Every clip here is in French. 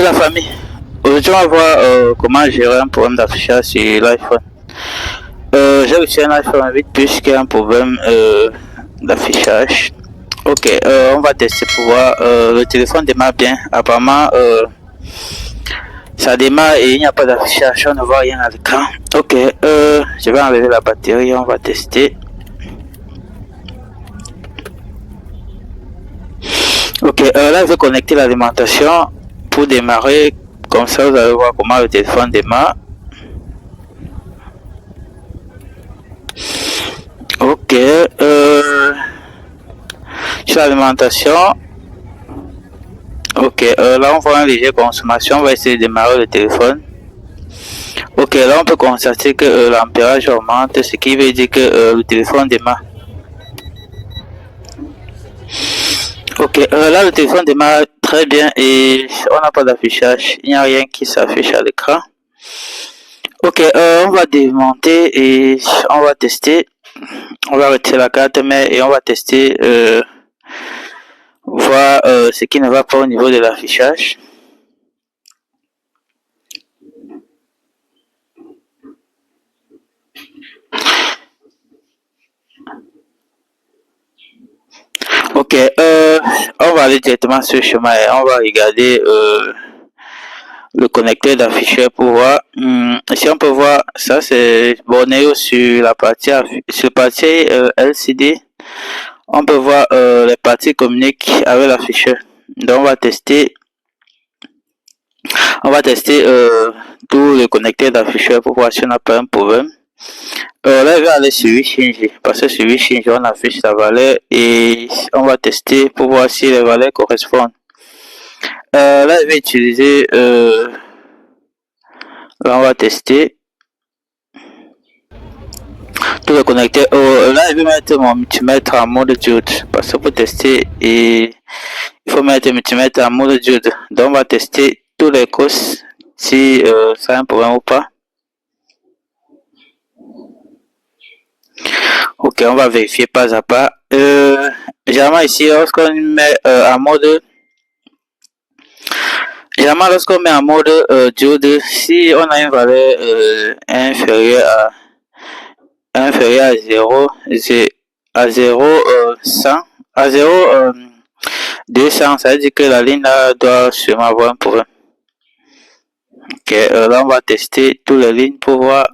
la famille. Aujourd'hui, on va voir comment gérer un problème d'affichage sur l'iPhone. J'ai reçu un iPhone 8 Plus qui a un problème d'affichage. Ok, on va tester pour voir. Le téléphone démarre bien. Apparemment, ça démarre et il n'y a pas d'affichage. On ne voit rien à l'écran. Ok, je vais enlever la batterie. On va tester. Ok, là, je vais connecter l'alimentation pour démarrer. Comme ça, vous allez voir comment le téléphone démarre. Ok, sur l'alimentation. Ok, là on voit un léger consommation. On va essayer de démarrer le téléphone. Ok, là on peut constater que l'ampérage augmente, ce qui veut dire que le téléphone démarre. Ok, là le téléphone démarre très bien et on n'a pas d'affichage. Il n'y a rien qui s'affiche à l'écran. Ok, on va démonter et on va tester. On va retirer la carte mère et on va tester, voir ce qui ne va pas au niveau de l'affichage. Ok, on va aller directement sur le chemin et on va regarder le connecteur d'afficheur pour voir. Si on peut voir, ça c'est Borneo sur la partie LCD. On peut voir les parties communiquent avec l'afficheur. Donc on va tester. On va tester tout le connecteur d'afficheur pour voir si on n'a pas un problème. Là, je vais aller sur WeChange parce que sur WeChange on affiche la valeur et on va tester pour voir si les valeurs correspondent. Là, je vais utiliser. Là, on va tester tout le connecteur. Là, je vais mettre mon multimètre en mode diode parce que pour tester, il faut mettre le multimètre en mode diode. Donc, on va tester tous les causes si ça a un problème ou pas. Ok, on va vérifier pas à pas. Généralement ici, lorsqu'on met en mode diode, si on a une valeur inférieure à 0, à 0, 100, à 0, 200, ça veut dire que la ligne là doit sûrement avoir un problème. Ok, là on va tester toutes les lignes pour voir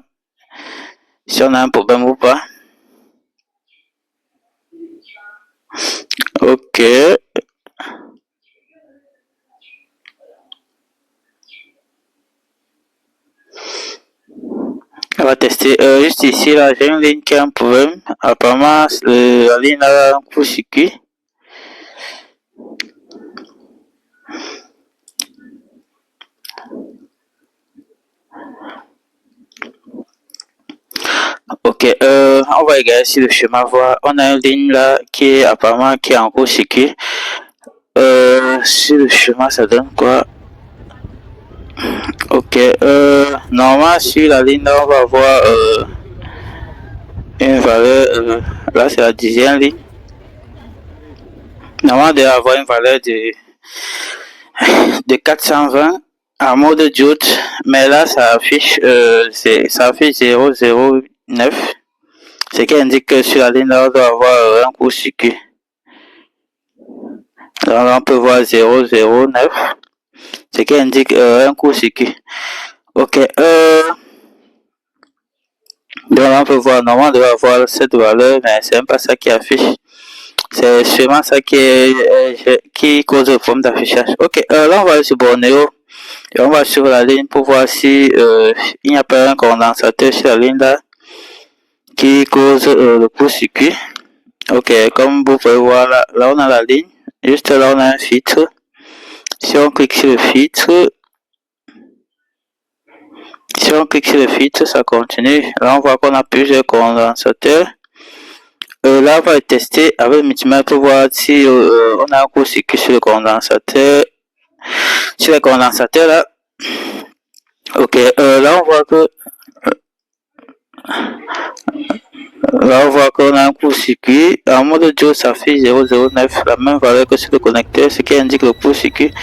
si on a un problème ou pas. Ok. On va tester juste ici là, j'ai une ligne qui a un problème. Apparemment la ligne a un court-circuit. Ok, on va regarder si le chemin voit. On a une ligne là qui est apparemment qui est en court-circuit. Si le chemin ça donne quoi? Ok, normalement sur la ligne là on va avoir une valeur, là c'est la 10e ligne. Normalement on doit avoir une valeur de 420 en mode diode, mais là ça affiche 009, ce qui indique que sur la ligne là on doit avoir un court-circuit. Donc là on peut voir 009, ce qui indique un court-circuit. Ok, donc là on peut voir, normalement on doit avoir cette valeur, mais c'est même pas ça qui affiche. C'est sûrement ça qui cause le problème d'affichage. Ok, là on va aller sur Borneo et on va sur la ligne pour voir si il n'y a pas un condensateur sur la ligne là qui cause le court-circuit. Ok, comme vous pouvez voir là on a la ligne, juste là on a un filtre. Si on clique sur le filtre, ça continue. Là on voit qu'on a plusieurs condensateurs. Là on va tester avec le multimètre pour voir si on a un court-circuit sur le condensateur. Sur les condensateurs là. Ok, là on voit qu'on a un court-circuit. En mode diode ça fait 009, la même valeur que sur le connecteur, ce qui indique le court-circuit.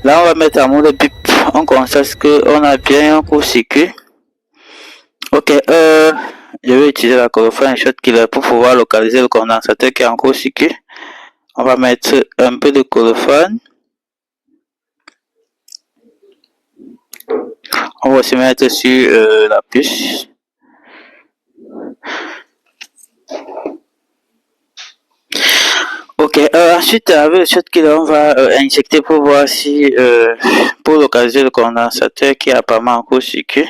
Là on va mettre en mode bip on constate qu'on a bien un court-circuit. Ok, je vais utiliser la colophane Shotkiller pour pouvoir localiser le condensateur qui est en court-circuit. On va mettre un peu de colophane. On va aussi mettre sur la puce. Ok, ensuite avec le Shotkiller, on va injecter pour voir si, pour localiser le condensateur qui est apparemment en court-circuit.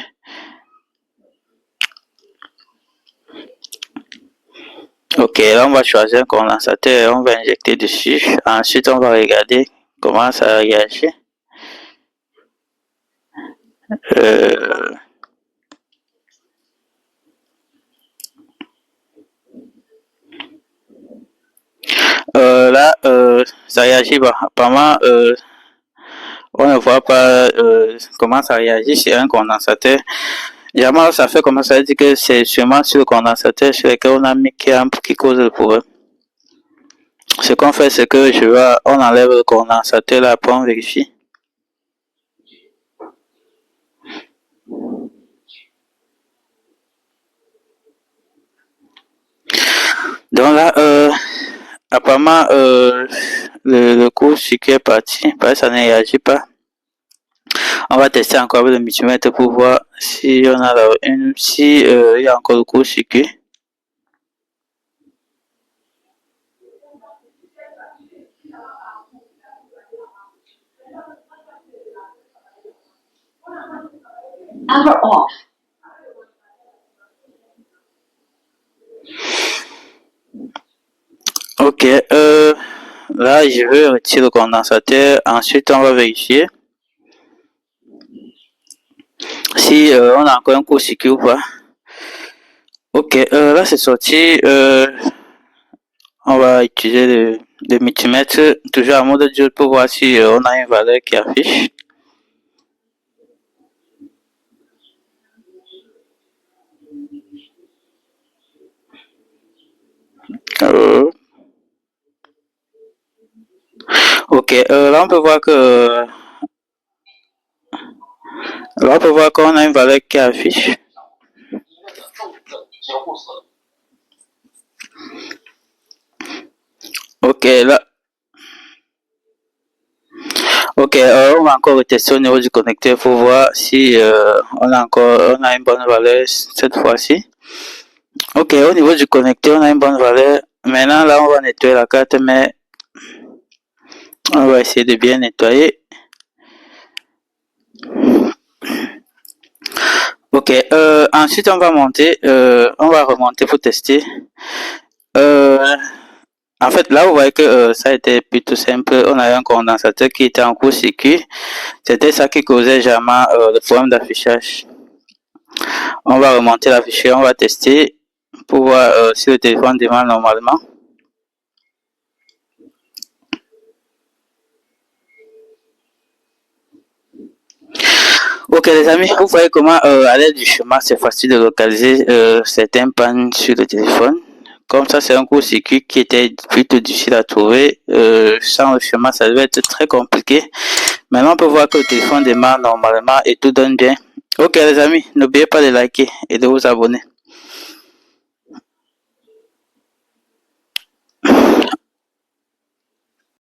Ok, là on va choisir un condensateur et on va injecter dessus. Ensuite, on va regarder comment ça réagit. Là, ça réagit. Bah, apparemment, on ne voit pas comment ça réagit sur un condensateur. Généralement, ça fait comment ça veut dire que c'est sûrement sur le condensateur sur lequel on a mis qui cause le problème. Ce qu'on fait, c'est que on enlève le condensateur là pour vérifier. Donc là, apparemment, le court-circuit est parti, parce que ça ne réagit pas. On va tester encore avec le multimètre pour voir si on a il y a encore le court-circuit. Ok, là je vais retirer le condensateur. Ensuite, on va vérifier si on a encore un court-circuit ou pas. Ok, là c'est sorti. On va utiliser le multimètre toujours en mode diode pour voir si on a une valeur qui affiche. Ok, là on peut voir que qu'on a une valeur qui affiche. Ok, là. Ok, on va encore tester au niveau du connecteur pour voir si on a une bonne valeur cette fois-ci. Ok, au niveau du connecteur, on a une bonne valeur. Maintenant, là, on va nettoyer la carte, mais on va essayer de bien nettoyer. Ok, ensuite, on va remonter pour tester. En fait, là, vous voyez que ça a été plutôt simple. On a un condensateur qui était en court-circuit. C'était ça qui causait jamais le problème d'affichage. On va remonter la fichier, on va tester pour voir si le téléphone démarre normalement. Ok les amis, vous voyez comment à l'aide du chemin c'est facile de localiser certains pannes sur le téléphone. Comme ça c'est un court-circuit qui était plutôt difficile à trouver. Sans le chemin ça devait être très compliqué. Maintenant on peut voir que le téléphone démarre normalement et tout donne bien. Ok les amis, n'oubliez pas de liker et de vous abonner.